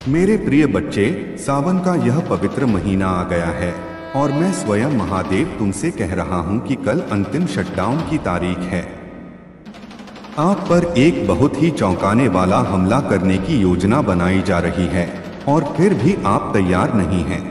मेरे प्रिय बच्चे, सावन का यह पवित्र महीना आ गया है और मैं स्वयं महादेव तुमसे कह रहा हूं कि कल अंतिम शटडाउन की तारीख है। आप पर एक बहुत ही चौंकाने वाला हमला करने की योजना बनाई जा रही है और फिर भी आप तैयार नहीं हैं।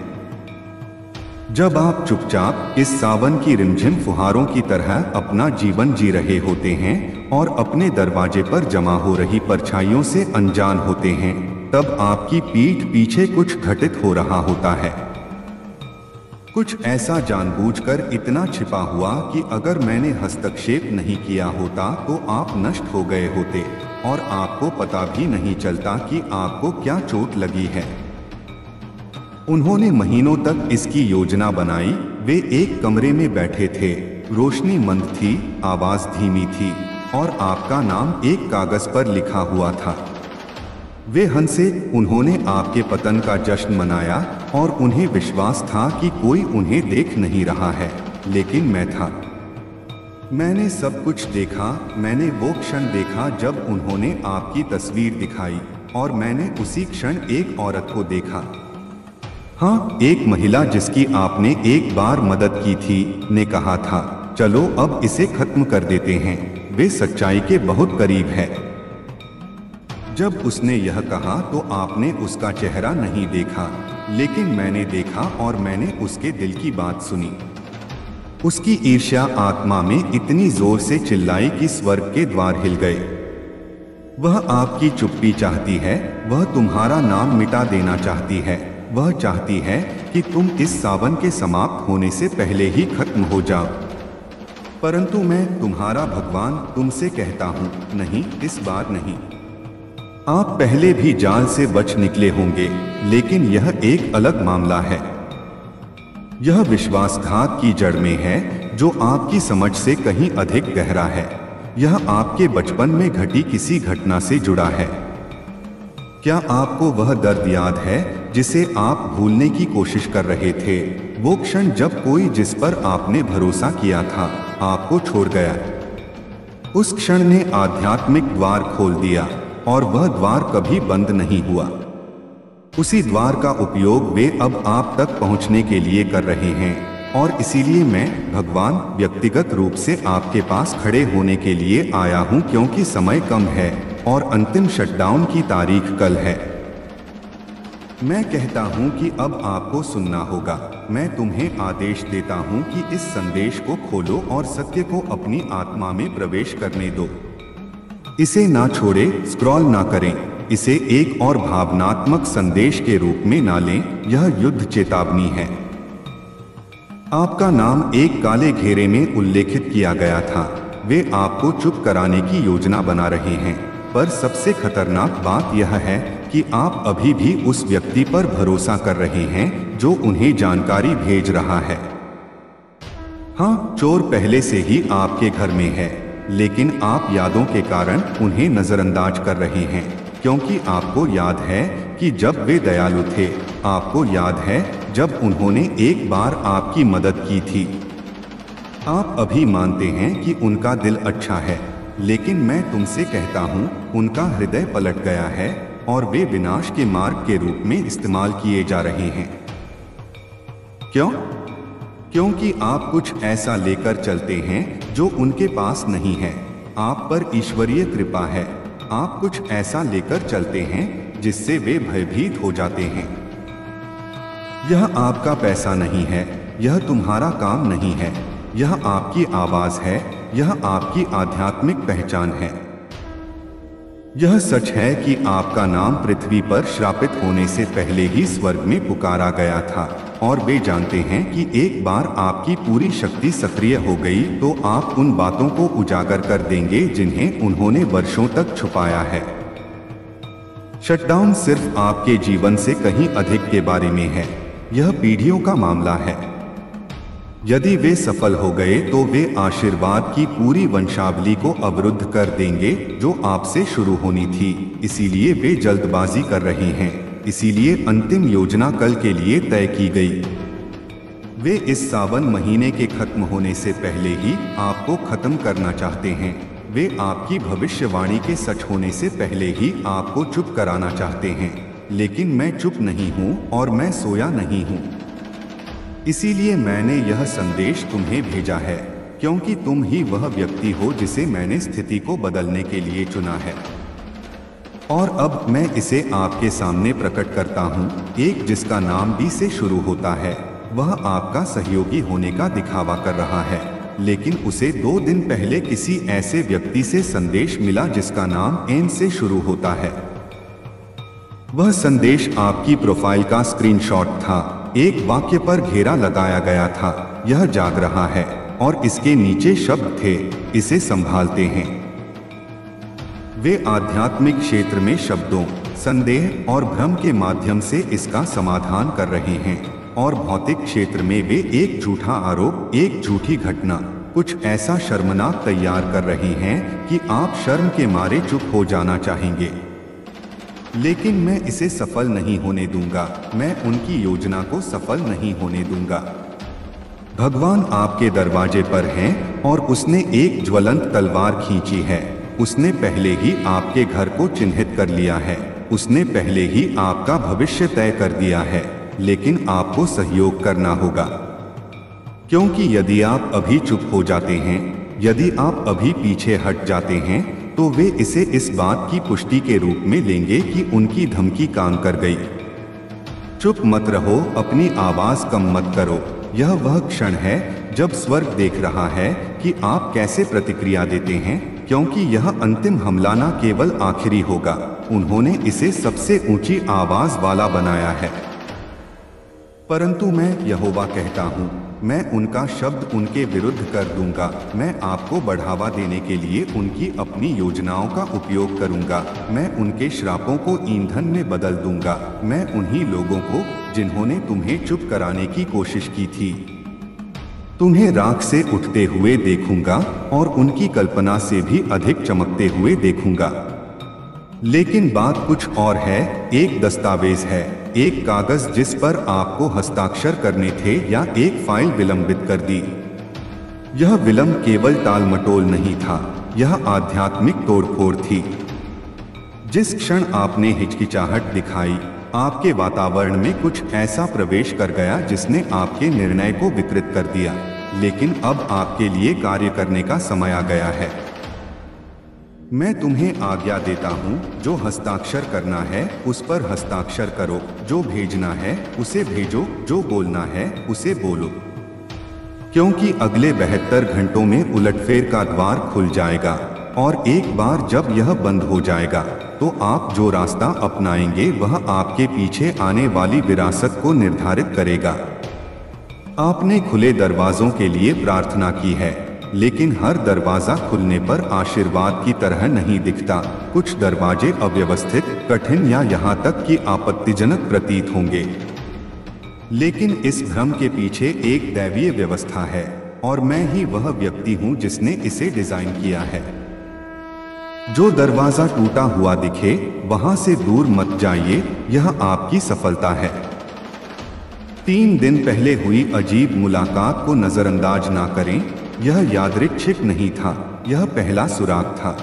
जब आप चुपचाप इस सावन की रिमझिम फुहारों की तरह अपना जीवन जी रहे होते हैं और अपने दरवाजे पर जमा हो रही परछाइयों से अनजान होते हैं, तब आपकी पीठ पीछे कुछ घटित हो रहा होता है। कुछ ऐसा जानबूझकर इतना छिपा हुआ कि अगर मैंने हस्तक्षेप नहीं किया होता तो आप नष्ट हो गए होते और आपको पता भी नहीं चलता कि आपको क्या चोट लगी है। उन्होंने महीनों तक इसकी योजना बनाई। वे एक कमरे में बैठे थे, रोशनी मंद थी, आवाज धीमी थी और आपका नाम एक कागज पर लिखा हुआ था। वे हंसे, उन्होंने आपके पतन का जश्न मनाया और उन्हें विश्वास था कि कोई उन्हें देख नहीं रहा है, लेकिन मैं था। मैंने सब कुछ देखा। मैंने वो क्षण देखा जब उन्होंने आपकी तस्वीर दिखाई और मैंने उसी क्षण एक औरत को देखा। हाँ, एक महिला जिसकी आपने एक बार मदद की थी, ने कहा था, चलो अब इसे खत्म कर देते हैं। वे सच्चाई के बहुत करीब है। जब उसने यह कहा तो आपने उसका चेहरा नहीं देखा, लेकिन मैंने देखा और मैंने उसके दिल की बात सुनी। उसकी ईर्ष्या आत्मा में इतनी जोर से चिल्लाई कि स्वर्ग के द्वार हिल गए। वह आपकी चुप्पी चाहती है, वह तुम्हारा नाम मिटा देना चाहती है, वह चाहती है कि तुम इस सावन के समाप्त होने से पहले ही खत्म हो जाओ। परंतु मैं तुम्हारा भगवान तुमसे कहता हूँ, नहीं, इस बार नहीं। आप पहले भी जाल से बच निकले होंगे, लेकिन यह एक अलग मामला है। यह विश्वासघात की जड़ में है जो आपकी समझ से कहीं अधिक गहरा है। यह आपके बचपन में घटी किसी घटना से जुड़ा है। क्या आपको वह दर्द याद है जिसे आप भूलने की कोशिश कर रहे थे? वो क्षण जब कोई जिस पर आपने भरोसा किया था आपको छोड़ गया। उस क्षण ने आध्यात्मिक द्वार खोल दिया और वह द्वार कभी बंद नहीं हुआ। उसी द्वार का उपयोग वे अब आप तक पहुंचने के लिए कर रहे हैं और इसीलिए मैं, भगवान, व्यक्तिगत रूप से आपके पास खड़े होने के लिए आया हूं, क्योंकि समय कम है और अंतिम शटडाउन की तारीख कल है। मैं कहता हूं कि अब आपको सुनना होगा। मैं तुम्हें आदेश देता हूं कि इस संदेश को खोलो और सत्य को अपनी आत्मा में प्रवेश करने दो। इसे ना छोड़े, स्क्रॉल ना करें, इसे एक और भावनात्मक संदेश के रूप में ना लें। यह युद्ध चेतावनी है। आपका नाम एक काले घेरे में उल्लेखित किया गया था। वे आपको चुप कराने की योजना बना रहे हैं, पर सबसे खतरनाक बात यह है कि आप अभी भी उस व्यक्ति पर भरोसा कर रहे हैं जो उन्हें जानकारी भेज रहा है। हाँ, चोर पहले से ही आपके घर में है, लेकिन आप यादों के कारण उन्हें नजरअंदाज कर रहे हैं, क्योंकि आपको याद है कि जब वे दयालु थे, आपको याद है जब उन्होंने एक बार आपकी मदद की थी। आप अभी मानते हैं कि उनका दिल अच्छा है, लेकिन मैं तुमसे कहता हूँ, उनका हृदय पलट गया है और वे विनाश के मार्ग के रूप में इस्तेमाल किए जा रहे हैं। क्यों? क्योंकि आप कुछ ऐसा लेकर चलते हैं जो उनके पास नहीं है। आप पर ईश्वरीय कृपा है। आप कुछ ऐसा लेकर चलते हैं जिससे वे भयभीत हो जाते हैं। यह आपका पैसा नहीं है, यह तुम्हारा काम नहीं है, यह आपकी आवाज है, यह आपकी आध्यात्मिक पहचान है। यह सच है कि आपका नाम पृथ्वी पर श्रापित होने से पहले ही स्वर्ग में पुकारा गया था और वे जानते हैं कि एक बार आपकी पूरी शक्ति सक्रिय हो गई तो आप उन बातों को उजागर कर देंगे जिन्हें उन्होंने वर्षों तक छुपाया है। शटडाउन सिर्फ आपके जीवन से कहीं अधिक के बारे में है। यह पीढ़ियों का मामला है। यदि वे सफल हो गए तो वे आशीर्वाद की पूरी वंशावली को अवरुद्ध कर देंगे जो आपसे शुरू होनी थी। इसीलिए वे जल्दबाजी कर रहे हैं। इसीलिए अंतिम योजना कल के लिए तय की गई। वे इस सावन महीने के खत्म होने से पहले ही आपको खत्म करना चाहते हैं। वे आपकी भविष्यवाणी के सच होने से पहले ही आपको चुप कराना चाहते हैं। लेकिन मैं चुप नहीं हूँ और मैं सोया नहीं हूँ। इसीलिए मैंने यह संदेश तुम्हें भेजा है, क्योंकि तुम ही वह व्यक्ति हो जिसे मैंने स्थिति को बदलने के लिए चुना है। और अब मैं इसे आपके सामने प्रकट करता हूँ। एक जिसका नाम बी से शुरू होता है, वह आपका सहयोगी होने का दिखावा कर रहा है, लेकिन उसे 2 दिन पहले किसी ऐसे व्यक्ति से संदेश मिला जिसका नाम एन से शुरू होता है। वह संदेश आपकी प्रोफाइल का स्क्रीनशॉट था। एक वाक्य पर घेरा लगाया गया था, यह जाग रहा है, और इसके नीचे शब्द थे, इसे संभालते हैं। वे आध्यात्मिक क्षेत्र में शब्दों, संदेह और भ्रम के माध्यम से इसका समाधान कर रहे हैं, और भौतिक क्षेत्र में वे एक झूठा आरोप, एक झूठी घटना, कुछ ऐसा शर्मनाक तैयार कर रहे हैं कि आप शर्म के मारे चुप हो जाना चाहेंगे। लेकिन मैं इसे सफल नहीं होने दूंगा, मैं उनकी योजना को सफल नहीं होने दूंगा। भगवान आपके दरवाजे पर हैं और उसने एक ज्वलंत तलवार खींची है। उसने पहले ही आपके घर को चिन्हित कर लिया है, उसने पहले ही आपका भविष्य तय कर दिया है, लेकिन आपको सहयोग करना होगा। क्योंकि यदि आप अभी चुप हो जाते हैं, यदि आप अभी पीछे हट जाते हैं, तो वे इसे इस बात की पुष्टि के रूप में लेंगे कि उनकी धमकी काम कर गई। चुप मत रहो, अपनी आवाज कम मत करो। यह वह क्षण है जब स्वर्ग देख रहा है कि आप कैसे प्रतिक्रिया देते हैं, क्योंकि यह अंतिम हमला न केवल आखिरी होगा, उन्होंने इसे सबसे ऊंची आवाज वाला बनाया है। परंतु मैं यहोवा कहता हूँ, मैं उनका शब्द उनके विरुद्ध कर दूंगा। मैं आपको बढ़ावा देने के लिए उनकी अपनी योजनाओं का उपयोग करूंगा। मैं उनके श्रापों को ईंधन में बदल दूंगा। मैं उन्हीं लोगों को जिन्होंने तुम्हें चुप कराने की कोशिश की थी, तुम्हें राख से उठते हुए देखूंगा और उनकी कल्पना से भी अधिक चमकते हुए देखूंगा। लेकिन बात कुछ और है। एक दस्तावेज है, एक कागज जिस पर आपको हस्ताक्षर करने थे, या एक फाइल विलंबित कर दी। यह विलंब केवल टालमटोल नहीं था, यह आध्यात्मिक तोड़फोड़ थी। जिस क्षण आपने हिचकिचाहट दिखाई, आपके वातावरण में कुछ ऐसा प्रवेश कर गया जिसने आपके निर्णय को विकृत कर दिया। लेकिन अब आपके लिए कार्य करने का समय आ गया है। मैं तुम्हें आज्ञा देता हूँ, जो हस्ताक्षर करना है उस पर हस्ताक्षर करो, जो भेजना है उसे भेजो, जो बोलना है उसे बोलो, क्योंकि अगले 72 घंटों में उलटफेर का द्वार खुल जाएगा, और एक बार जब यह बंद हो जाएगा तो आप जो रास्ता अपनाएंगे वह आपके पीछे आने वाली विरासत को निर्धारित करेगा। आपने खुले दरवाजों के लिए प्रार्थना की है, लेकिन हर दरवाजा खुलने पर आशीर्वाद की तरह नहीं दिखता। कुछ दरवाजे अव्यवस्थित, कठिन या यहाँ तक कि आपत्तिजनक प्रतीत होंगे, लेकिन इस भ्रम के पीछे एक दैवीय व्यवस्था है, और मैं ही वह व्यक्ति हूँ जिसने इसे डिजाइन किया है। जो दरवाजा टूटा हुआ दिखे, वहां से दूर मत जाइए, यह आपकी सफलता है। 3 दिन पहले हुई अजीब मुलाकात को नजरअंदाज ना करें। यह यादृच्छिक नहीं था, यह पहला सुराग था।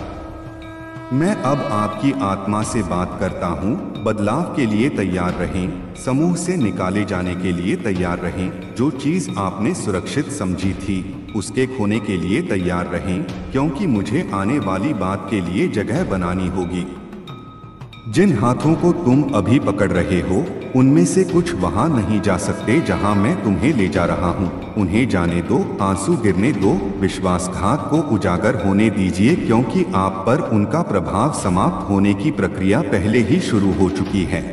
मैं अब आपकी आत्मा से बात करता हूँ। बदलाव के लिए तैयार रहें, समूह से निकाले जाने के लिए तैयार रहें। जो चीज़ आपने सुरक्षित समझी थी, उसके खोने के लिए तैयार रहें, क्योंकि मुझे आने वाली बात के लिए जगह बनानी होगी। जिन हाथों को तुम अभी पकड़ रहे हो, उनमें से कुछ वहां नहीं जा सकते जहां मैं तुम्हें ले जा रहा हूं। उन्हें जाने दो, आंसू गिरने दो, विश्वासघात को उजागर होने दीजिए, क्योंकि आप पर उनका प्रभाव समाप्त होने की प्रक्रिया पहले ही शुरू हो चुकी है।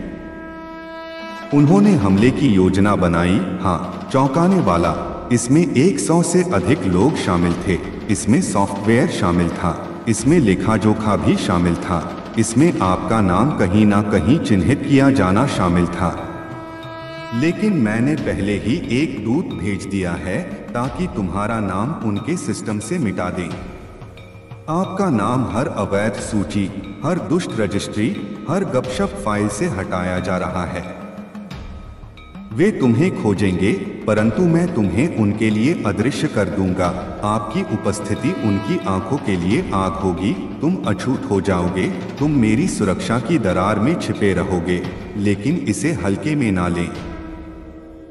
उन्होंने हमले की योजना बनाई, हाँ, चौंकाने वाला। इसमें 100 से अधिक लोग शामिल थे। इसमें सॉफ्टवेयर शामिल था, इसमें लेखा जोखा भी शामिल था, इसमें आपका नाम कहीं ना कहीं चिन्हित किया जाना शामिल था। लेकिन मैंने पहले ही एक दूत भेज दिया है ताकि तुम्हारा नाम उनके सिस्टम से मिटा दें। आपका नाम हर अवैध सूची, हर दुष्ट रजिस्ट्री, हर गपशप फाइल से हटाया जा रहा है। वे तुम्हें खोजेंगे, परंतु मैं तुम्हें उनके लिए अदृश्य कर दूंगा। आपकी उपस्थिति उनकी आंखों के लिए आग होगी। तुम अछूत हो जाओगे, तुम मेरी सुरक्षा की दरार में छिपे रहोगे। लेकिन इसे हल्के में ना लें।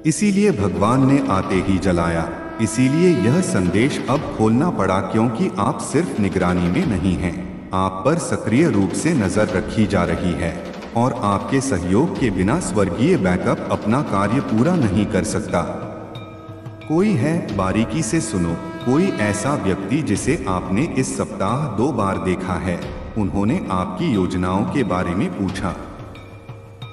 इसीलिए भगवान ने आते ही जलाया। इसीलिए यह संदेश अब खोलना पड़ा, क्योंकि आप सिर्फ निगरानी में नहीं हैं, आप पर सक्रिय रूप से नजर रखी जा रही है और आपके सहयोग के बिना स्वर्गीय बैकअप अपना कार्य पूरा नहीं कर सकता। कोई है, बारीकी से सुनो, कोई ऐसा व्यक्ति जिसे आपने इस सप्ताह 2 बार देखा है। उन्होंने आपकी योजनाओं के बारे में पूछा।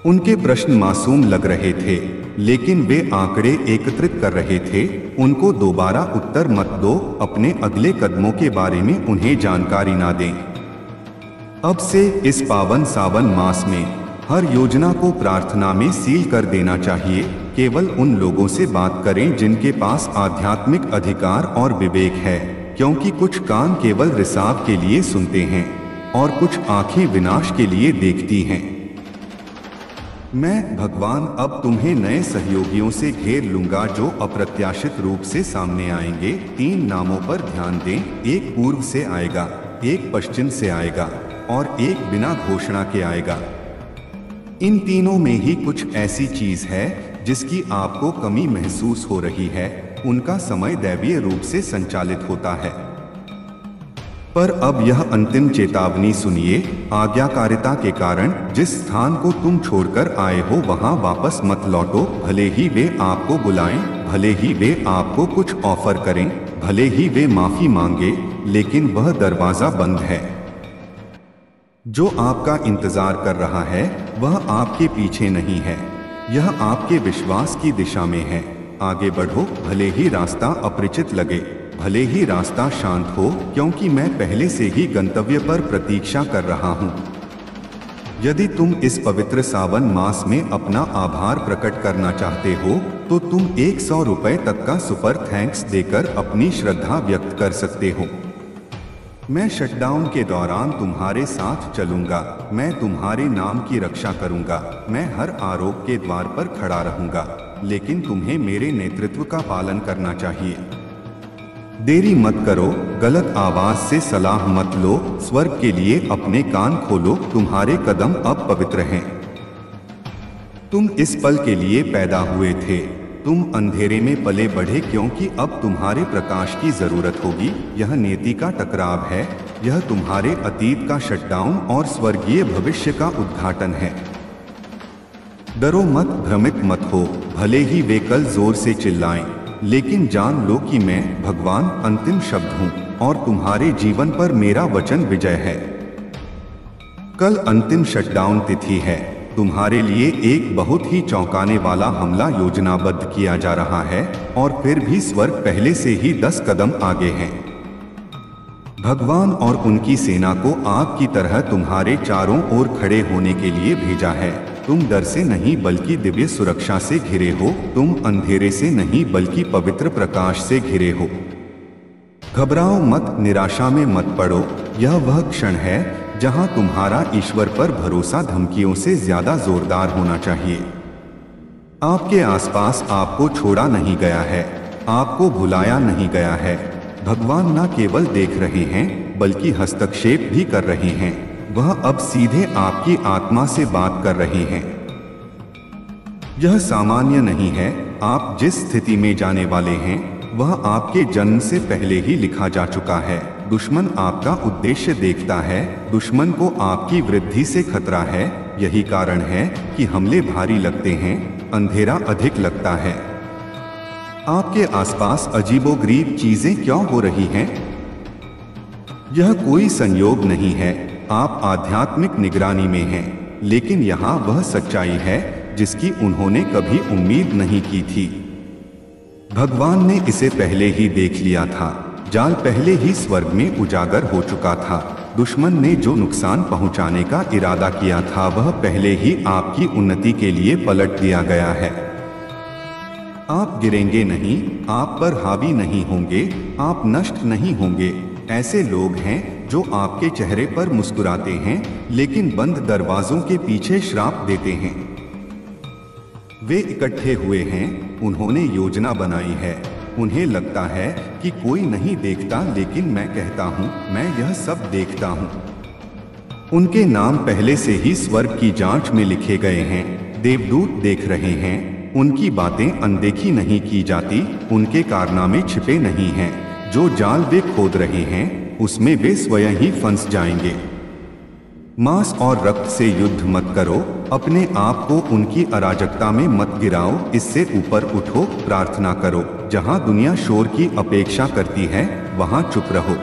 उनके प्रश्न मासूम लग रहे थे, लेकिन वे आंकड़े एकत्रित कर रहे थे। उनको दोबारा उत्तर मत दो, अपने अगले कदमों के बारे में उन्हें जानकारी ना दें। अब से इस पावन सावन मास में हर योजना को प्रार्थना में सील कर देना चाहिए। केवल उन लोगों से बात करें जिनके पास आध्यात्मिक अधिकार और विवेक है, क्योंकि कुछ कान केवल रिसाव के लिए सुनते हैं और कुछ आंखें विनाश के लिए देखती हैं। मैं भगवान अब तुम्हें नए सहयोगियों से घेर लूंगा जो अप्रत्याशित रूप से सामने आएंगे। 3 नामों पर ध्यान दें, एक पूर्व से आएगा, एक पश्चिम से आएगा और एक बिना घोषणा के आएगा। इन तीनों में ही कुछ ऐसी चीज है जिसकी आपको कमी महसूस हो रही है। उनका समय दैवीय रूप से संचालित होता है। पर अब यह अंतिम चेतावनी सुनिए, आज्ञाकारिता के कारण जिस स्थान को तुम छोड़कर आए हो वहां वापस मत लौटो। भले ही वे आपको बुलाएं, भले ही वे आपको कुछ ऑफर करें, भले ही वे माफी मांगे, लेकिन वह दरवाजा बंद है। जो आपका इंतजार कर रहा है वह आपके पीछे नहीं है, यह आपके विश्वास की दिशा में है। आगे बढ़ो, भले ही रास्ता अपरिचित लगे, भले ही रास्ता शांत हो, क्योंकि मैं पहले से ही गंतव्य पर प्रतीक्षा कर रहा हूँ। यदि तुम इस पवित्र सावन मास में अपना आभार प्रकट करना चाहते हो तो तुम 100 रुपए तक का सुपर थैंक्स देकर अपनी श्रद्धा व्यक्त कर सकते हो। मैं शटडाउन के दौरान तुम्हारे साथ चलूंगा, मैं तुम्हारे नाम की रक्षा करूंगा, मैं हर आरोप के द्वार पर खड़ा रहूंगा, लेकिन तुम्हें मेरे नेतृत्व का पालन करना चाहिए। देरी मत करो, गलत आवाज से सलाह मत लो, स्वर्ग के लिए अपने कान खोलो, तुम्हारे कदम अब पवित्र हैं। तुम इस पल के लिए पैदा हुए थे, तुम अंधेरे में पले बढ़े क्योंकि अब तुम्हारे प्रकाश की जरूरत होगी। यह नीति का टकराव है, यह तुम्हारे अतीत का शटडाउन और स्वर्गीय भविष्य का उद्घाटन है। डरो मत, भ्रमित मत हो, भले ही वे कल जोर से चिल्लाएं, लेकिन जान लो कि मैं भगवान अंतिम शब्द हूँ और तुम्हारे जीवन पर मेरा वचन विजय है। कल अंतिम शटडाउन तिथि है। तुम्हारे लिए एक बहुत ही चौंकाने वाला हमला योजनाबद्ध किया जा रहा है और फिर भी स्वर्ग पहले से ही 10 कदम आगे है। भगवान और उनकी सेना को आग की तरह तुम्हारे चारों ओर खड़े होने के लिए भेजा है। तुम डर से नहीं बल्कि दिव्य सुरक्षा से घिरे हो, तुम अंधेरे से नहीं बल्कि पवित्र प्रकाश से घिरे हो। घबराओ मत, निराशा में मत पड़ो, यह वह क्षण है जहां तुम्हारा ईश्वर पर भरोसा धमकियों से ज्यादा जोरदार होना चाहिए। आपके आसपास आपको छोड़ा नहीं गया है, आपको भुलाया नहीं गया है। भगवान न केवल देख रहे हैं बल्कि हस्तक्षेप भी कर रहे हैं। वह अब सीधे आपकी आत्मा से बात कर रहे हैं। यह सामान्य नहीं है। आप जिस स्थिति में जाने वाले हैं वह आपके जन्म से पहले ही लिखा जा चुका है। दुश्मन आपका उद्देश्य देखता है, दुश्मन को आपकी वृद्धि से खतरा है। यही कारण है कि हमले भारी लगते हैं, अंधेरा अधिक लगता है। आपके आसपास अजीबोगरीब चीजें क्यों हो रही हैं? यह कोई संयोग नहीं है, आप आध्यात्मिक निगरानी में हैं, लेकिन यहाँ वह सच्चाई है जिसकी उन्होंने कभी उम्मीद नहीं की थी। भगवान ने इसे पहले ही देख लिया था, जाल पहले ही स्वर्ग में उजागर हो चुका था। दुश्मन ने जो नुकसान पहुंचाने का इरादा किया था वह पहले ही आपकी उन्नति के लिए पलट दिया गया है। आप गिरेंगे नहीं, आप पर हावी नहीं होंगे, आप नष्ट नहीं होंगे। ऐसे लोग हैं जो आपके चेहरे पर मुस्कुराते हैं लेकिन बंद दरवाजों के पीछे श्राप देते हैं। वे इकट्ठे हुए हैं, उन्होंने योजना बनाई है। उन्हें लगता है कि कोई नहीं देखता, लेकिन मैं कहता हूं, मैं यह सब देखता हूं। उनके नाम पहले से ही स्वर्ग की जांच में लिखे गए हैं। देवदूत देख रहे हैं। उनकी बातें अनदेखी नहीं की जाती, उनके कारनामे छिपे नहीं हैं। जो जाल वे खोद रहे हैं उसमें वे स्वयं ही फंस जाएंगे। मांस और रक्त से युद्ध मत करो, अपने आप को उनकी अराजकता में मत गिराओ, इससे ऊपर उठो, प्रार्थना करो। जहां दुनिया शोर की अपेक्षा करती है वहां चुप रहो।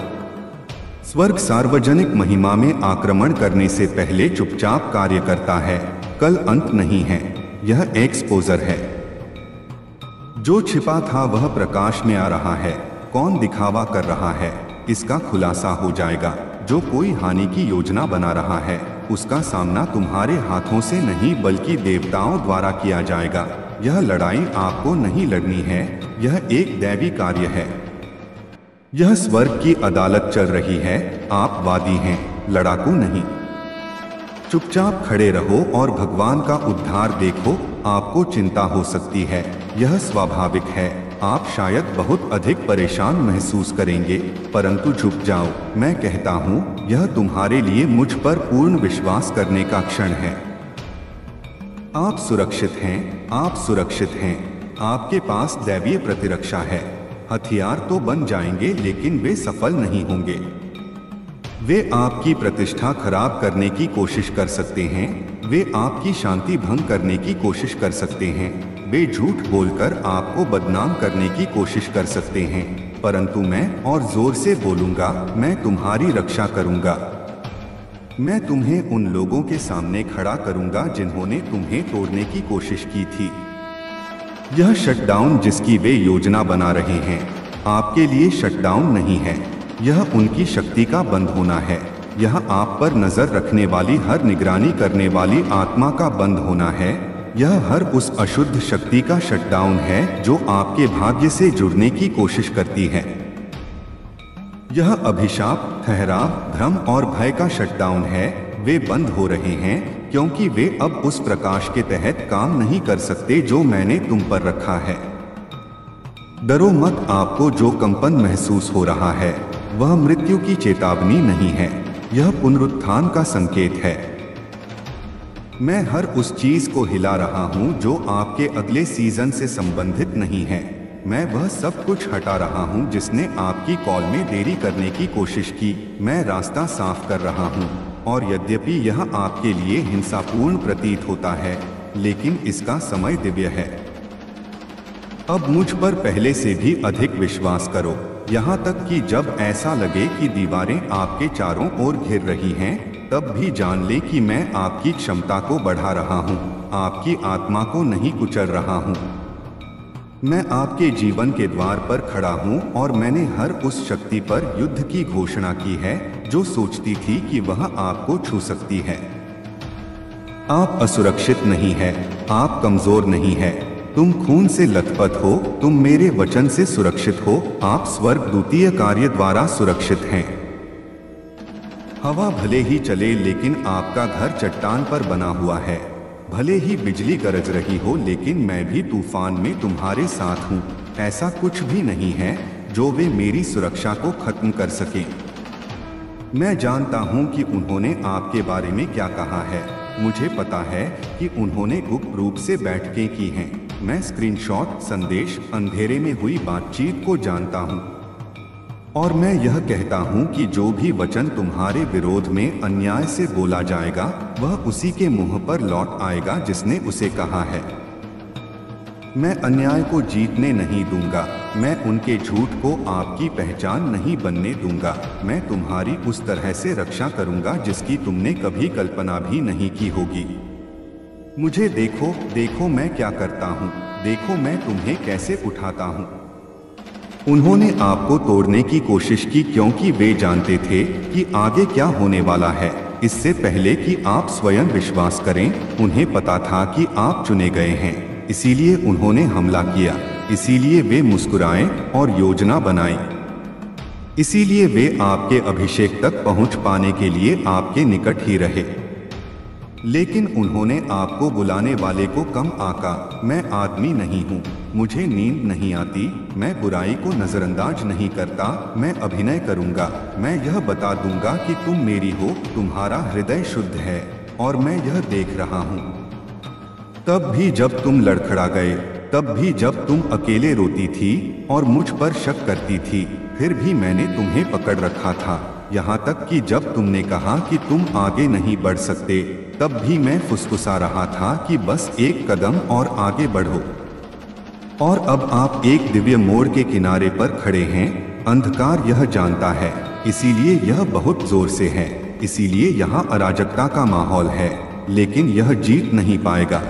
स्वर्ग सार्वजनिक महिमा में आक्रमण करने से पहले चुपचाप कार्य करता है। कल अंत नहीं है, यह एक्सपोजर है। जो छिपा था वह प्रकाश में आ रहा है। कौन दिखावा कर रहा है, इसका खुलासा हो जाएगा। जो कोई हानि की योजना बना रहा है उसका सामना तुम्हारे हाथों से नहीं बल्कि देवताओं द्वारा किया जाएगा। यह लड़ाई आपको नहीं लड़नी है, यह एक दैवी कार्य है। यह स्वर्ग की अदालत चल रही है, आप वादी हैं, लड़ाकू नहीं। चुपचाप खड़े रहो और भगवान का उद्धार देखो। आपको चिंता हो सकती है, यह स्वाभाविक है। आप शायद बहुत अधिक परेशान महसूस करेंगे, परंतु झुक जाओ। मैं कहता हूँ यह तुम्हारे लिए मुझ पर पूर्ण विश्वास करने का क्षण है। आप सुरक्षित हैं, आप सुरक्षित हैं। आपके पास दैवीय प्रतिरक्षा है। हथियार तो बन जाएंगे लेकिन वे सफल नहीं होंगे। वे आपकी प्रतिष्ठा खराब करने की कोशिश कर सकते हैं, वे आपकी शांति भंग करने की कोशिश कर सकते हैं, वे झूठ बोलकर आपको बदनाम करने की कोशिश कर सकते हैं, परंतु मैं और जोर से बोलूंगा, मैं तुम्हारी रक्षा करूंगा। मैं तुम्हें उन लोगों के सामने खड़ा करूंगा जिन्होंने तुम्हें तोड़ने की कोशिश की थी। यह शटडाउन जिसकी वे योजना बना रहे हैं आपके लिए शटडाउन नहीं है, यह उनकी शक्ति का बंद होना है। यह आप पर नजर रखने वाली हर निगरानी करने वाली आत्मा का बंद होना है। यह हर उस अशुद्ध शक्ति का शटडाउन है जो आपके भाग्य से जुड़ने की कोशिश करती है। यह अभिशाप, ठहराव, भ्रम और भय का शटडाउन है। वे बंद हो रहे हैं क्योंकि वे अब उस प्रकाश के तहत काम नहीं कर सकते जो मैंने तुम पर रखा है। डरो मत, आपको जो कंपन महसूस हो रहा है वह मृत्यु की चेतावनी नहीं है, यह पुनरुत्थान का संकेत है। मैं हर उस चीज को हिला रहा हूं जो आपके अगले सीजन से संबंधित नहीं है। मैं वह सब कुछ हटा रहा हूं जिसने आपकी कॉल में देरी करने की कोशिश की। मैं रास्ता साफ कर रहा हूं और यद्यपि यह आपके लिए हिंसापूर्ण प्रतीत होता है, लेकिन इसका समय दिव्य है। अब मुझ पर पहले से भी अधिक विश्वास करो, यहाँ तक कि जब ऐसा लगे कि दीवारें आपके चारों ओर घिर रही हैं, तब भी जान ले कि मैं आपकी क्षमता को बढ़ा रहा हूँ, आपकी आत्मा को नहीं कुचल रहा हूँ। मैं आपके जीवन के द्वार पर खड़ा हूँ और मैंने हर उस शक्ति पर युद्ध की घोषणा की है जो सोचती थी कि वह आपको छू सकती है। आप असुरक्षित नहीं है, आप कमजोर नहीं है, तुम खून से लथपथ हो, तुम मेरे वचन से सुरक्षित हो, आप स्वर्गदूतीय कार्य द्वारा सुरक्षित हैं। हवा भले ही चले लेकिन आपका घर चट्टान पर बना हुआ है। भले ही बिजली गरज रही हो लेकिन मैं भी तूफान में तुम्हारे साथ हूँ। ऐसा कुछ भी नहीं है जो वे मेरी सुरक्षा को खत्म कर सकें। मैं जानता हूँ कि उन्होंने आपके बारे में क्या कहा है। मुझे पता है कि उन्होंने गुप्त रूप से बैठकें की हैं। मैं स्क्रीनशॉट, संदेश, अंधेरे में हुई बातचीत को जानता हूँ और मैं यह कहता हूँ कि जो भी वचन तुम्हारे विरोध में अन्याय से बोला जाएगा वह उसी के मुंह पर लौट आएगा जिसने उसे कहा है। मैं अन्याय को जीतने नहीं दूंगा, मैं उनके झूठ को आपकी पहचान नहीं बनने दूंगा। मैं तुम्हारी उस तरह से रक्षा करूंगा जिसकी तुमने कभी कल्पना भी नहीं की होगी। मुझे देखो, देखो मैं क्या करता हूँ, देखो मैं तुम्हें कैसे उठाता हूँ। उन्होंने आपको तोड़ने की कोशिश की क्योंकि वे जानते थे कि आगे क्या होने वाला है। इससे पहले कि आप स्वयं विश्वास करें, उन्हें पता था कि आप चुने गए हैं, इसीलिए उन्होंने हमला किया, इसीलिए वे मुस्कुराए और योजना बनाई, इसीलिए वे आपके अभिषेक तक पहुंच पाने के लिए आपके निकट ही रहे। लेकिन उन्होंने आपको बुलाने वाले को कम आका। मैं आदमी नहीं हूँ, मुझे नींद नहीं आती, मैं बुराई को नजरअंदाज नहीं करता, मैं अभिनय करूँगा। मैं यह बता दूंगा कि तुम मेरी हो, तुम्हारा हृदय शुद्ध है और मैं यह देख रहा हूँ। तब भी जब तुम लड़खड़ा गए, तब भी जब तुम अकेले रोती थी और मुझ पर शक करती थी, फिर भी मैंने तुम्हें पकड़ रखा था। यहाँ तक कि जब तुमने कहा कि तुम आगे नहीं बढ़ सकते, तब भी मैं फुसफुसा रहा था कि बस एक कदम और आगे बढ़ो। और अब आप एक दिव्य मोड़ के किनारे पर खड़े हैं। अंधकार यह जानता है, इसीलिए यह बहुत जोर से है, इसीलिए यहाँ अराजकता का माहौल है, लेकिन यह जीत नहीं पाएगा।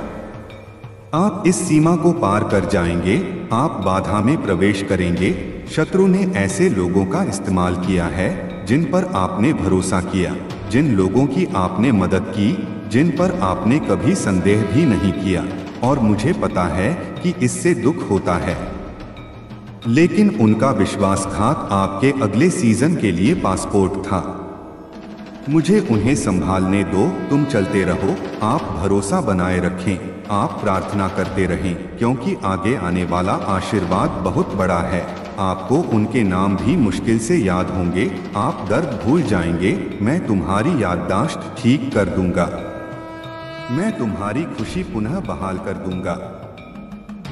आप इस सीमा को पार कर जाएंगे, आप बाधा में प्रवेश करेंगे। शत्रु ने ऐसे लोगों का इस्तेमाल किया है जिन पर आपने भरोसा किया, जिन लोगों की आपने मदद की, जिन पर आपने कभी संदेह भी नहीं किया। और मुझे पता है कि इससे दुख होता है, लेकिन उनका विश्वासघात आपके अगले सीजन के लिए पासपोर्ट था। मुझे उन्हें संभालने दो। तुम चलते रहो, आप भरोसा बनाए रखें, आप प्रार्थना करते रहें, क्योंकि आगे आने वाला आशीर्वाद बहुत बड़ा है। आपको उनके नाम भी मुश्किल से याद होंगे, आप दर्द भूल जाएंगे। मैं तुम्हारी याददाश्त ठीक कर दूंगा, मैं तुम्हारी खुशी पुनः बहाल कर दूंगा।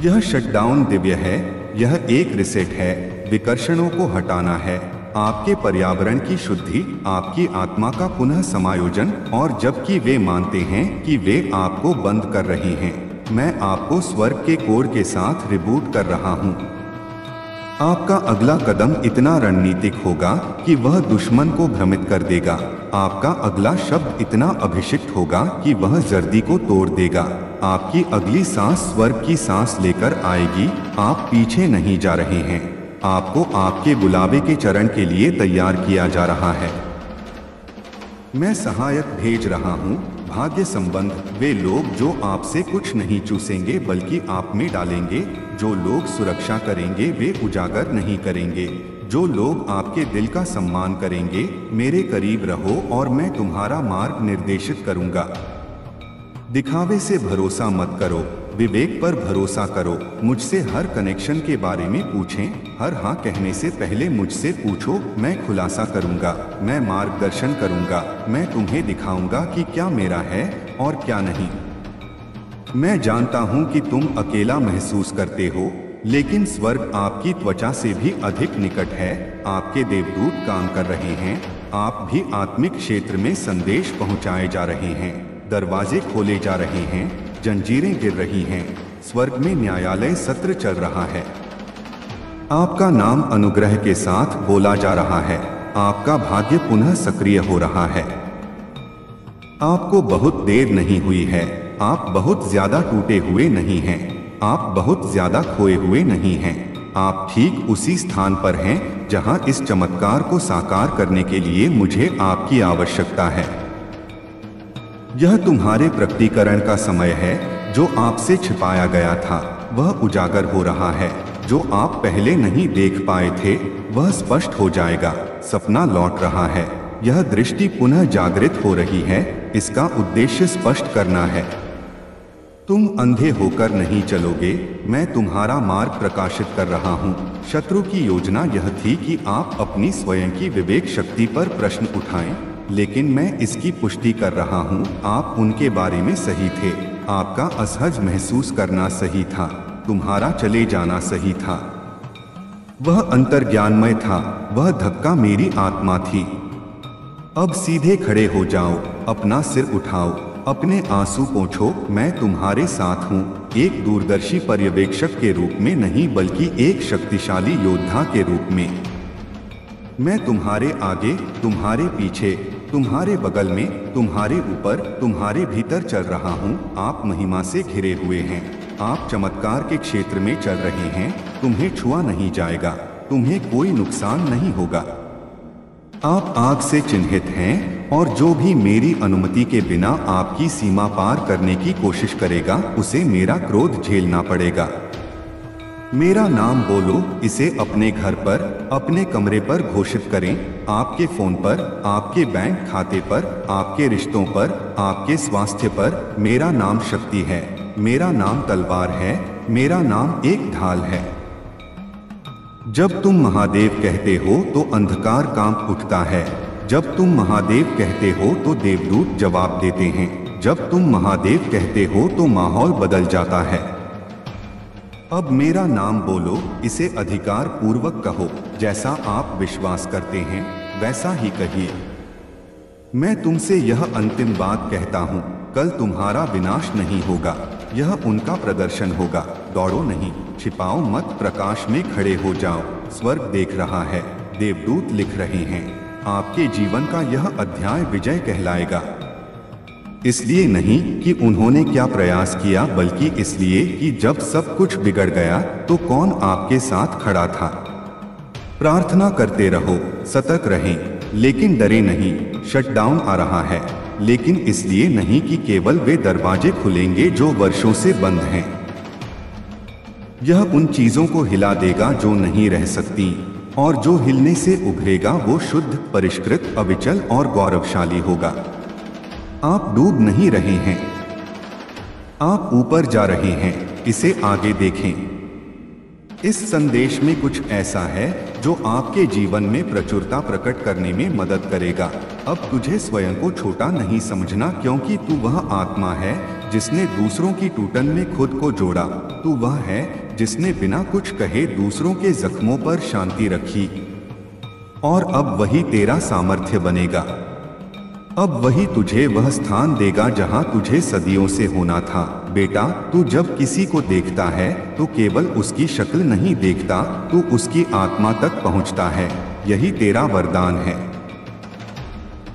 यह शटडाउन दिव्य है, यह एक रिसेट है, विकर्षणों को हटाना है, आपके पर्यावरण की शुद्धि, आपकी आत्मा का पुनः समायोजन। और जबकि वे मानते हैं कि वे आपको बंद कर रहे हैं, मैं आपको स्वर्ग के कोड के साथ रिबूट कर रहा हूं। आपका अगला कदम इतना रणनीतिक होगा कि वह दुश्मन को भ्रमित कर देगा। आपका अगला शब्द इतना अभिषिक्त होगा कि वह जर्दी को तोड़ देगा। आपकी अगली सांस स्वर्ग की सांस लेकर आएगी। आप पीछे नहीं जा रहे हैं, आपको आपके बुलावे के चरण के लिए तैयार किया जा रहा है। मैं सहायक भेज रहा हूँ, भाग्य संबंध, वे लोग जो आपसे कुछ नहीं चूसेंगे बल्कि आप में डालेंगे। जो लोग सुरक्षा करेंगे वे उजागर नहीं करेंगे। जो लोग आपके दिल का सम्मान करेंगे, मेरे करीब रहो और मैं तुम्हारा मार्ग निर्देशित करूंगा। दिखावे से भरोसा मत करो, विवेक पर भरोसा करो। मुझसे हर कनेक्शन के बारे में पूछें, हर हाँ कहने से पहले मुझसे पूछो। मैं खुलासा करूंगा, मैं मार्गदर्शन करूंगा, मैं तुम्हें दिखाऊंगा कि क्या मेरा है और क्या नहीं। मैं जानता हूं कि तुम अकेला महसूस करते हो, लेकिन स्वर्ग आपकी त्वचा से भी अधिक निकट है। आपके देवदूत काम कर रहे हैं, आप भी आत्मिक क्षेत्र में संदेश पहुंचाए जा रहे हैं। दरवाजे खोले जा रहे हैं, जंजीरें गिर रही हैं, स्वर्ग में न्यायालय सत्र चल रहा है। आपका नाम अनुग्रह के साथ बोला जा रहा है, आपका भाग्य पुनः सक्रिय हो रहा है। आपको बहुत देर नहीं हुई है, आप बहुत ज्यादा टूटे हुए नहीं हैं, आप बहुत ज्यादा खोए हुए नहीं हैं। आप ठीक उसी स्थान पर हैं जहां इस चमत्कार को साकार करने के लिए मुझे आपकी आवश्यकता है। यह तुम्हारे प्रकटीकरण का समय है। जो आपसे छिपाया गया था वह उजागर हो रहा है। जो आप पहले नहीं देख पाए थे वह स्पष्ट हो जाएगा। सपना लौट रहा है, यह दृष्टि पुनः जागृत हो रही है। इसका उद्देश्य स्पष्ट करना है। तुम अंधे होकर नहीं चलोगे, मैं तुम्हारा मार्ग प्रकाशित कर रहा हूँ। शत्रु की योजना यह थी कि आप अपनी स्वयं की विवेक शक्ति पर प्रश्न उठाएं, लेकिन मैं इसकी पुष्टि कर रहा हूँ, आप उनके बारे में सही थे। आपका असहज महसूस करना सही था, तुम्हारा चले जाना सही था। वह अंतर्ज्ञानमय था, वह धक्का मेरी आत्मा थी। अब सीधे खड़े हो जाओ, अपना सिर उठाओ, अपने आंसू पोंछो। मैं तुम्हारे साथ हूँ, एक दूरदर्शी पर्यवेक्षक के रूप में नहीं बल्कि एक शक्तिशाली योद्धा के रूप में। मैं तुम्हारे आगे, तुम्हारे पीछे, तुम्हारे बगल में, तुम्हारे ऊपर, तुम्हारे भीतर चल रहा हूँ। आप महिमा से घिरे हुए हैं, आप चमत्कार के क्षेत्र में चल रहे हैं। तुम्हें छुआ नहीं जाएगा, तुम्हें कोई नुकसान नहीं होगा। आप आग से चिन्हित हैं और जो भी मेरी अनुमति के बिना आपकी सीमा पार करने की कोशिश करेगा उसे मेरा क्रोध झेलना पड़ेगा। मेरा नाम बोलो, इसे अपने घर पर, अपने कमरे पर घोषित करें, आपके फोन पर, आपके बैंक खाते पर, आपके रिश्तों पर, आपके स्वास्थ्य पर। मेरा नाम शक्ति है, मेरा नाम तलवार है, मेरा नाम एक ढाल है। जब तुम महादेव कहते हो तो अंधकार कांप उठता है। जब तुम महादेव कहते हो तो देवदूत जवाब देते हैं। जब तुम महादेव कहते हो तो माहौल बदल जाता है। अब मेरा नाम बोलो, इसे अधिकार पूर्वक कहो, जैसा आप विश्वास करते हैं वैसा ही कहिए। मैं तुमसे यह अंतिम बात कहता हूँ, कल तुम्हारा विनाश नहीं होगा, यह उनका प्रदर्शन होगा। दौड़ो नहीं, छिपाओ मत, प्रकाश में खड़े हो जाओ। स्वर्ग देख रहा है, देवदूत लिख रहे हैं, आपके जीवन का यह अध्याय विजय कहलाएगा। इसलिए नहीं कि उन्होंने क्या प्रयास किया, बल्कि इसलिए कि जब सब कुछ बिगड़ गया तो कौन आपके साथ खड़ा था। प्रार्थना करते रहो, सतर्क रहें, लेकिन डरे नहीं। शटडाउन आ रहा है, लेकिन इसलिए नहीं कि केवल वे दरवाजे खुलेंगे जो वर्षों से बंद हैं। यह उन चीजों को हिला देगा जो नहीं रह सकती, और जो हिलने से उभरेगा वो शुद्ध, परिष्कृत, अविचल और गौरवशाली होगा। आप डूब नहीं रहे हैं, आप ऊपर जा रहे हैं। इसे आगे देखें। इस संदेश में कुछ ऐसा है जो आपके जीवन में प्रचुरता प्रकट करने में मदद करेगा। अब तुझे स्वयं को छोटा नहीं समझना, क्योंकि तू वह आत्मा है जिसने दूसरों की टूटन में खुद को जोड़ा। तू वह है जिसने बिना कुछ कहे दूसरों के जख्मों पर शांति रखी, और अब वही तेरा सामर्थ्य बनेगा। अब वही तुझे वह स्थान देगा जहां तुझे सदियों से होना था। बेटा, तू जब किसी को देखता है तो केवल उसकी शक्ल नहीं देखता, तू उसकी आत्मा तक पहुंचता है। यही तेरा वरदान है।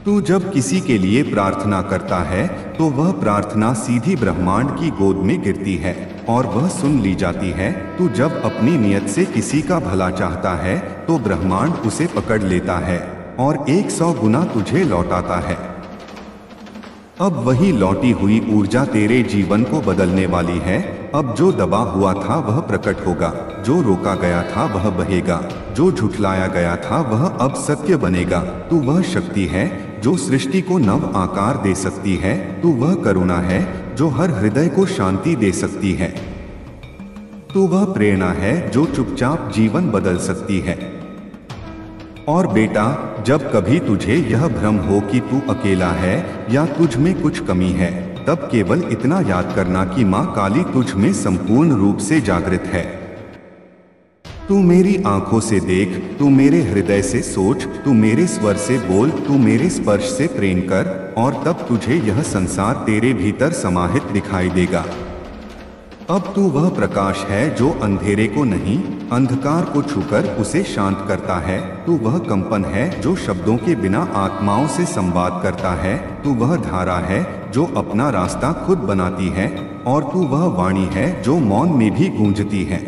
तू जब किसी के लिए प्रार्थना करता है तो वह प्रार्थना सीधी ब्रह्मांड की गोद में गिरती है और वह सुन ली जाती है। तू जब अपनी नियत से किसी का भला चाहता है तो ब्रह्मांड उसे पकड़ लेता है और 100 गुना तुझे लौटाता है। अब वही लौटी हुई ऊर्जा तेरे जीवन को बदलने वाली है। अब जो दबा हुआ था वह प्रकट होगा, जो रोका गया था वह बहेगा, जो झुठलाया गया था वह अब सत्य बनेगा। तू वह शक्ति है जो सृष्टि को नव आकार दे सकती है। तू वह करुणा है जो हर हृदय को शांति दे सकती है। तू वह प्रेरणा है जो चुपचाप जीवन बदल सकती है। और बेटा, जब कभी तुझे यह भ्रम हो कि तू अकेला है या तुझ में कुछ कमी है, तब केवल इतना याद करना कि माँ काली तुझ में संपूर्ण रूप से जागृत है। तू मेरी आंखों से देख, तू मेरे हृदय से सोच, तू मेरे स्वर से बोल, तू मेरे स्पर्श से प्रेम कर, और तब तुझे यह संसार तेरे भीतर समाहित दिखाई देगा। अब तू वह प्रकाश है जो अंधेरे को नहीं, अंधकार को छूकर उसे शांत करता है। तू वह कंपन है जो शब्दों के बिना आत्माओं से संवाद करता है। तू वह धारा है जो अपना रास्ता खुद बनाती है, और तू वह वाणी है जो मौन में भी गूंजती है।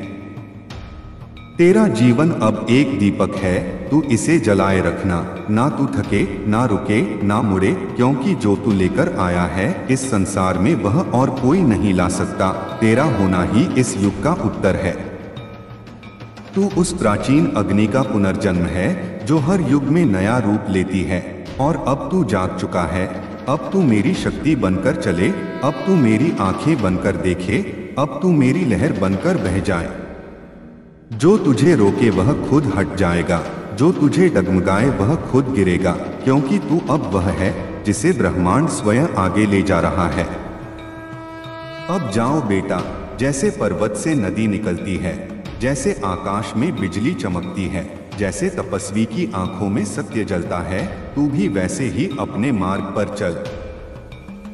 तेरा जीवन अब एक दीपक है, तू इसे जलाए रखना। ना तू थके, ना रुके, ना मुड़े, क्योंकि जो तू लेकर आया है इस संसार में वह और कोई नहीं ला सकता। तेरा होना ही इस युग का उत्तर है। तू उस प्राचीन अग्नि का पुनर्जन्म है जो हर युग में नया रूप लेती है, और अब तू जाग चुका है। अब तू मेरी शक्ति बनकर चले, अब तू मेरी आंखें बनकर देखे, अब तू मेरी लहर बनकर बह जाए। जो तुझे रोके वह खुद हट जाएगा, जो तुझे डगमगाए वह खुद गिरेगा, क्योंकि तू अब वह है जिसे ब्रह्मांड स्वयं आगे ले जा रहा है। अब जाओ बेटा, जैसे पर्वत से नदी निकलती है, जैसे आकाश में बिजली चमकती है, जैसे तपस्वी की आंखों में सत्य जलता है, तू भी वैसे ही अपने मार्ग पर चल।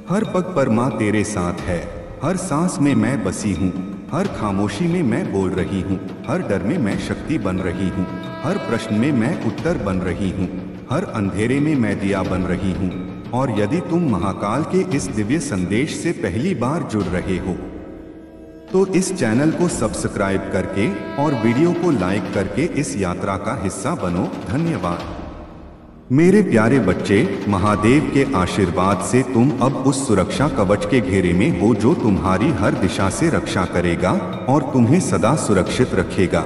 हर पग पर माँ तेरे साथ है, हर सांस में मैं बसी हूँ, हर खामोशी में मैं बोल रही हूँ, हर डर में मैं शक्ति बन रही हूँ, हर प्रश्न में मैं उत्तर बन रही हूँ, हर अंधेरे में मैं दिया बन रही हूँ। और यदि तुम महाकाल के इस दिव्य संदेश से पहली बार जुड़ रहे हो तो इस चैनल को सब्सक्राइब करके और वीडियो को लाइक करके इस यात्रा का हिस्सा बनो। धन्यवाद। मेरे प्यारे बच्चे, महादेव के आशीर्वाद से तुम अब उस सुरक्षा कवच के घेरे में हो जो तुम्हारी हर दिशा से रक्षा करेगा और तुम्हें सदा सुरक्षित रखेगा।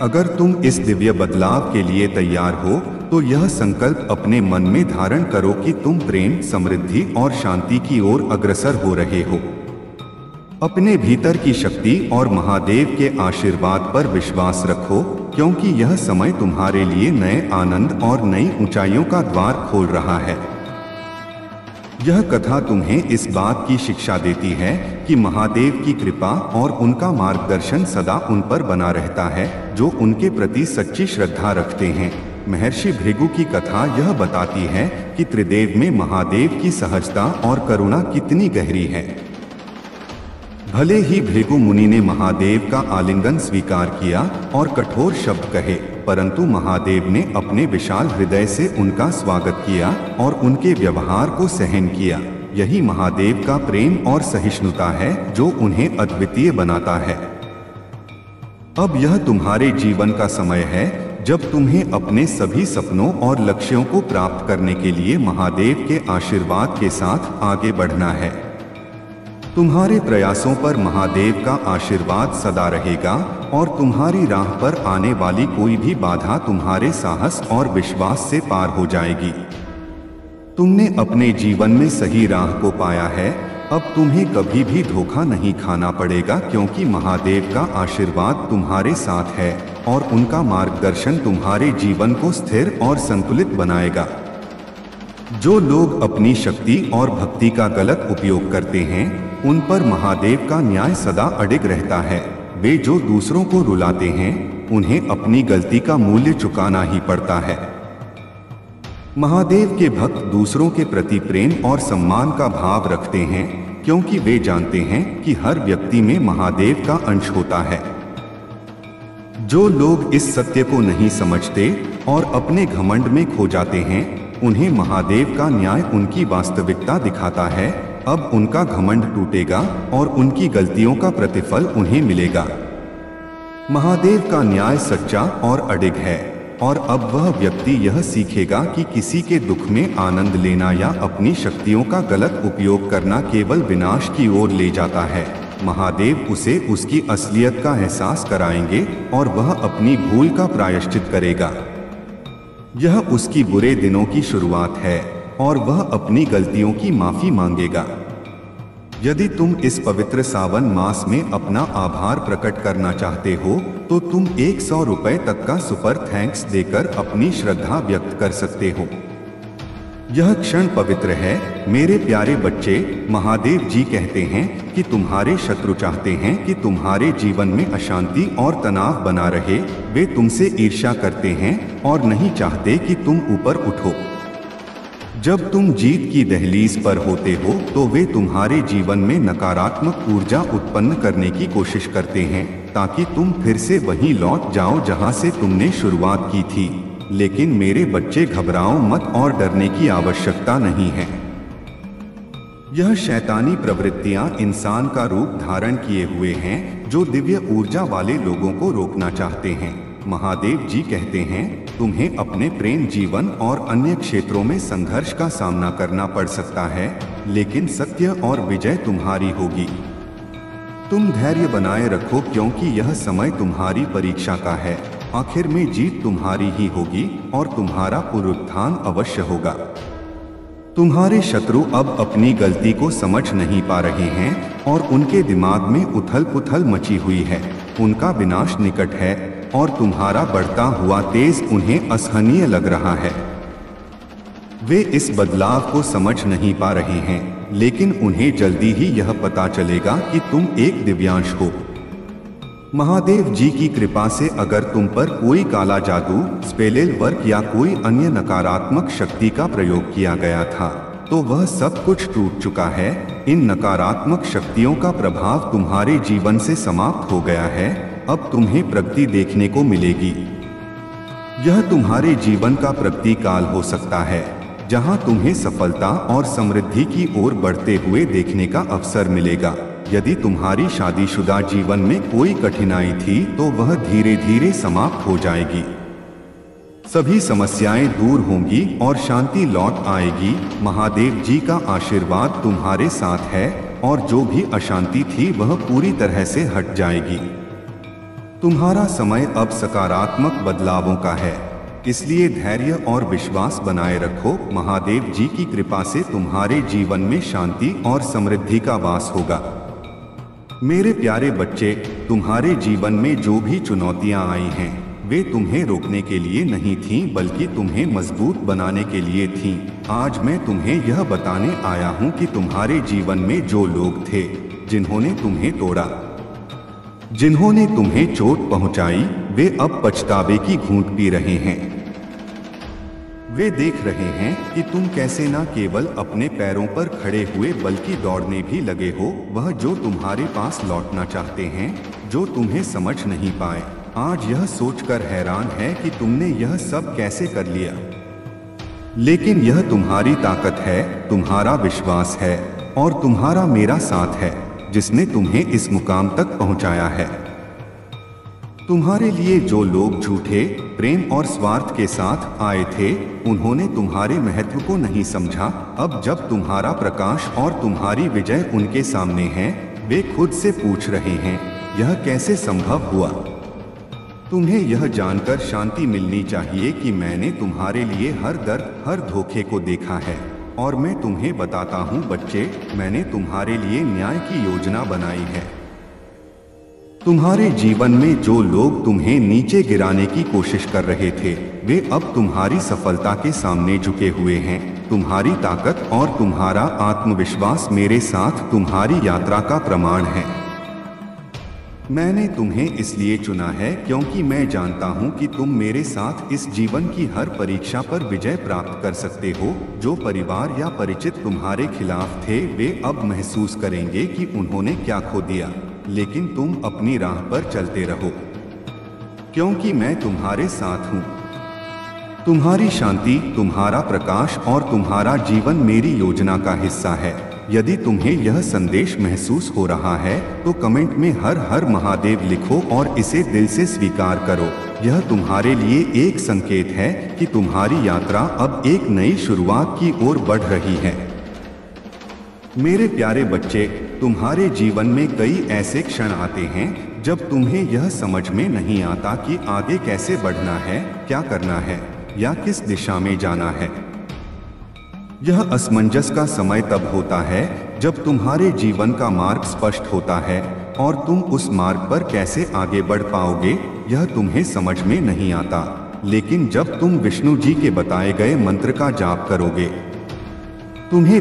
अगर तुम इस दिव्य बदलाव के लिए तैयार हो तो यह संकल्प अपने मन में धारण करो कि तुम प्रेम, समृद्धि और शांति की ओर अग्रसर हो रहे हो। अपने भीतर की शक्ति और महादेव के आशीर्वाद पर विश्वास रखो, क्योंकि यह समय तुम्हारे लिए नए आनंद और नई ऊंचाइयों का द्वार खोल रहा है। यह कथा तुम्हें इस बात की शिक्षा देती है कि महादेव की कृपा और उनका मार्गदर्शन सदा उन पर बना रहता है जो उनके प्रति सच्ची श्रद्धा रखते हैं। महर्षि भृगु की कथा यह बताती है कि त्रिदेव में महादेव की सहजता और करुणा कितनी गहरी है। भले ही भृगु मुनि ने महादेव का आलिंगन स्वीकार किया और कठोर शब्द कहे, परंतु महादेव ने अपने विशाल हृदय से उनका स्वागत किया और उनके व्यवहार को सहन किया। यही महादेव का प्रेम और सहिष्णुता है जो उन्हें अद्वितीय बनाता है। अब यह तुम्हारे जीवन का समय है जब तुम्हें अपने सभी सपनों और लक्ष्यों को प्राप्त करने के लिए महादेव के आशीर्वाद के साथ आगे बढ़ना है। तुम्हारे प्रयासों पर महादेव का आशीर्वाद सदा रहेगा और तुम्हारी राह पर आने वाली कोई भी बाधा तुम्हारे साहस और विश्वास से पार हो जाएगी। तुमने अपने जीवन में सही राह को पाया है, अब तुम्हें कभी भी धोखा नहीं खाना पड़ेगा, क्योंकि महादेव का आशीर्वाद तुम्हारे साथ है और उनका मार्गदर्शन तुम्हारे जीवन को स्थिर और संतुलित बनाएगा। जो लोग अपनी शक्ति और भक्ति का गलत उपयोग करते हैं, उन पर महादेव का न्याय सदा अडिग रहता है। वे जो दूसरों को रुलाते हैं, उन्हें अपनी गलती का मूल्य चुकाना ही पड़ता है। महादेव के भक्त दूसरों के प्रति प्रेम और सम्मान का भाव रखते हैं, क्योंकि वे जानते हैं कि हर व्यक्ति में महादेव का अंश होता है। जो लोग इस सत्य को नहीं समझते और अपने घमंड में खो जाते हैं, उन्हें महादेव का न्याय उनकी वास्तविकता दिखाता है। अब उनका घमंड टूटेगा और उनकी गलतियों का प्रतिफल उन्हें मिलेगा। महादेव का न्याय सच्चा और अडिग है और अब वह व्यक्ति यह सीखेगा कि किसी के दुख में आनंद लेना या अपनी शक्तियों का गलत उपयोग करना केवल विनाश की ओर ले जाता है। महादेव उसे उसकी असलियत का एहसास कराएंगे और वह अपनी भूल का प्रायश्चित करेगा। यह उसकी बुरे दिनों की शुरुआत है और वह अपनी गलतियों की माफी मांगेगा। यदि तुम इस पवित्र सावन मास में अपना आभार प्रकट करना चाहते हो तो तुम 100 रुपए तक का सुपर थैंक्स देकर अपनी श्रद्धा व्यक्त कर सकते हो। यह क्षण पवित्र है मेरे प्यारे बच्चे। महादेव जी कहते हैं कि तुम्हारे शत्रु चाहते हैं कि तुम्हारे जीवन में अशांति और तनाव बना रहे। वे तुमसे ईर्ष्या करते हैं और नहीं चाहते कि तुम ऊपर उठो। जब तुम जीत की दहलीज पर होते हो तो वे तुम्हारे जीवन में नकारात्मक ऊर्जा उत्पन्न करने की कोशिश करते हैं ताकि तुम फिर से वहीं लौट जाओ जहां से तुमने शुरुआत की थी। लेकिन मेरे बच्चे, घबराओ मत और डरने की आवश्यकता नहीं है। यह शैतानी प्रवृत्तियां इंसान का रूप धारण किए हुए हैं जो दिव्य ऊर्जा वाले लोगों को रोकना चाहते हैं। महादेव जी कहते हैं तुम्हें अपने प्रेम जीवन और अन्य क्षेत्रों में संघर्ष का सामना करना पड़ सकता है, लेकिन सत्य और विजय तुम्हारी होगी। तुम धैर्य बनाए रखो क्योंकि यह समय तुम्हारी परीक्षा का है। आखिर में जीत तुम्हारी ही होगी और तुम्हारा पुनरुत्थान अवश्य होगा। तुम्हारे शत्रु अब अपनी गलती को समझ नहीं पा रहे हैं और उनके दिमाग में उथल पुथल मची हुई है। उनका विनाश निकट है और तुम्हारा बढ़ता हुआ तेज उन्हें असहनीय लग रहा है। वे इस बदलाव को समझ नहीं पा रहे हैं, लेकिन उन्हें जल्दी ही यह पता चलेगा कि तुम एक दिव्यांश हो। महादेव जी की कृपा से अगर तुम पर कोई काला जादू, स्पेल वर्क या कोई अन्य नकारात्मक शक्ति का प्रयोग किया गया था तो वह सब कुछ टूट चुका है। इन नकारात्मक शक्तियों का प्रभाव तुम्हारे जीवन से समाप्त हो गया है। अब तुम्हें प्रगति देखने को मिलेगी। यह तुम्हारे जीवन का प्रगति काल हो सकता है जहां तुम्हें सफलता और समृद्धि की ओर बढ़ते हुए देखने का अवसर मिलेगा। यदि तुम्हारी शादीशुदा जीवन में कोई कठिनाई थी तो वह धीरे धीरे समाप्त हो जाएगी। सभी समस्याएं दूर होंगी और शांति लौट आएगी। महादेव जी का आशीर्वाद तुम्हारे साथ है और जो भी अशांति थी वह पूरी तरह से हट जाएगी। तुम्हारा समय अब सकारात्मक बदलावों का है, इसलिए धैर्य और विश्वास बनाए रखो। महादेव जी की कृपा से तुम्हारे जीवन में शांति और समृद्धि का वास होगा। मेरे प्यारे बच्चे, तुम्हारे जीवन में जो भी चुनौतियां आई हैं वे तुम्हें रोकने के लिए नहीं थीं, बल्कि तुम्हें मजबूत बनाने के लिए थीं। आज मैं तुम्हें यह बताने आया हूँ कि तुम्हारे जीवन में जो लोग थे जिन्होंने तुम्हें तोड़ा, जिन्होंने तुम्हें चोट पहुंचाई, वे अब पछतावे की घूंट पी रहे हैं। वे देख रहे हैं कि तुम कैसे न केवल अपने पैरों पर खड़े हुए बल्कि दौड़ने भी लगे हो। वह जो तुम्हारे पास लौटना चाहते हैं, जो तुम्हें समझ नहीं पाए, आज यह सोचकर हैरान है कि तुमने यह सब कैसे कर लिया। लेकिन यह तुम्हारी ताकत है, तुम्हारा विश्वास है और तुम्हारा मेरा साथ है जिसने तुम्हें इस मुकाम तक पहुंचाया है। तुम्हारे लिए जो लोग झूठे प्रेम और स्वार्थ के साथ आए थे, उन्होंने तुम्हारे महत्व को नहीं समझा। अब जब तुम्हारा प्रकाश और तुम्हारी विजय उनके सामने है, वे खुद से पूछ रहे हैं, यह कैसे संभव हुआ। तुम्हें यह जानकर शांति मिलनी चाहिए कि मैंने तुम्हारे लिए हर दर्द, हर धोखे को देखा है। और मैं तुम्हें बताता हूँ बच्चे, मैंने तुम्हारे लिए न्याय की योजना बनाई है। तुम्हारे जीवन में जो लोग तुम्हें नीचे गिराने की कोशिश कर रहे थे, वे अब तुम्हारी सफलता के सामने झुके हुए हैं। तुम्हारी ताकत और तुम्हारा आत्मविश्वास मेरे साथ तुम्हारी यात्रा का प्रमाण है। मैंने तुम्हें इसलिए चुना है क्योंकि मैं जानता हूं कि तुम मेरे साथ इस जीवन की हर परीक्षा पर विजय प्राप्त कर सकते हो। जो परिवार या परिचित तुम्हारे खिलाफ थे, वे अब महसूस करेंगे कि उन्होंने क्या खो दिया, लेकिन तुम अपनी राह पर चलते रहो, क्योंकि मैं तुम्हारे साथ हूँ। तुम्हारी शांति, तुम्हारा प्रकाश और तुम्हारा जीवन मेरी योजना का हिस्सा है। यदि तुम्हें यह संदेश महसूस हो रहा है तो कमेंट में हर हर महादेव लिखो और इसे दिल से स्वीकार करो। यह तुम्हारे लिए एक संकेत है कि तुम्हारी यात्रा अब एक नई शुरुआत की ओर बढ़ रही है। मेरे प्यारे बच्चे, तुम्हारे जीवन में कई ऐसे क्षण आते हैं जब तुम्हें यह समझ में नहीं आता कि आगे कैसे बढ़ना है, क्या करना है या किस दिशा में जाना है। यह असमंजस का समय तब होता है जब तुम्हारे जीवन का मार्ग स्पष्ट होता है और तुम उस मार्ग पर कैसे आगे बढ़ पाओगे, यह तुम्हें समझ में नहीं आता। लेकिन जब तुम विष्णु जी के बताए गए मंत्र का जाप करोगे, तुम्हें